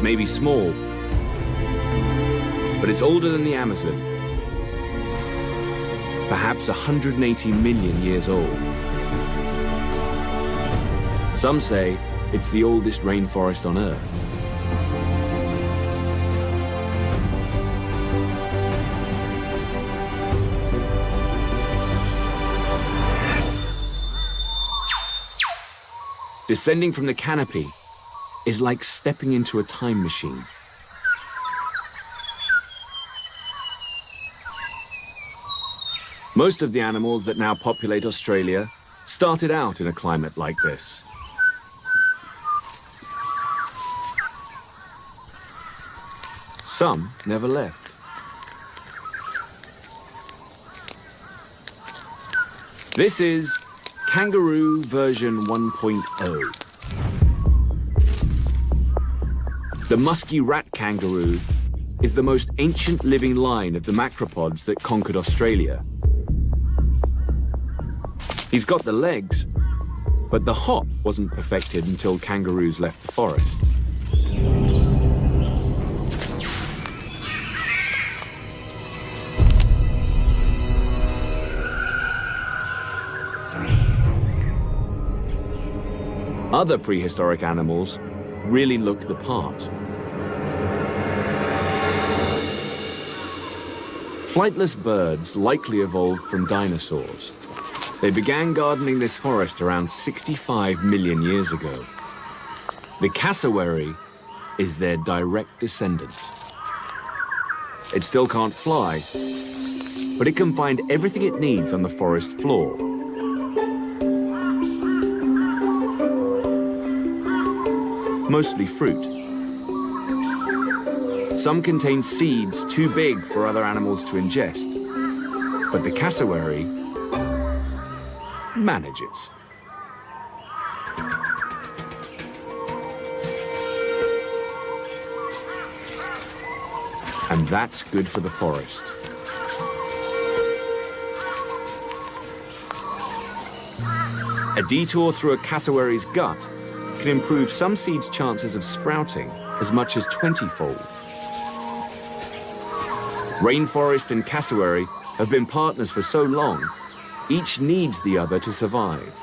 may be small, but it's older than the Amazon. Perhaps 180 million years old. Some say it's the oldest rainforest on Earth. Descending from the canopy is like stepping into a time machine. Most of the animals that now populate Australia started out in a climate like this. Some never left. This is kangaroo version 1.0. The musky rat kangaroo is the most ancient living line of the macropods that conquered Australia. He's got the legs, but the hop wasn't perfected until kangaroos left the forest. Other prehistoric animals really look the part. Flightless birds likely evolved from dinosaurs. They began gardening this forest around 65 million years ago. The cassowary is their direct descendant. It still can't fly, but it can find everything it needs on the forest floor. Mostly fruit. Some contain seeds too big for other animals to ingest, but the cassowary manages. And that's good for the forest. A detour through a cassowary's gut can improve some seeds' chances of sprouting as much as 20-fold. Rainforest and cassowary have been partners for so long, each needs the other to survive.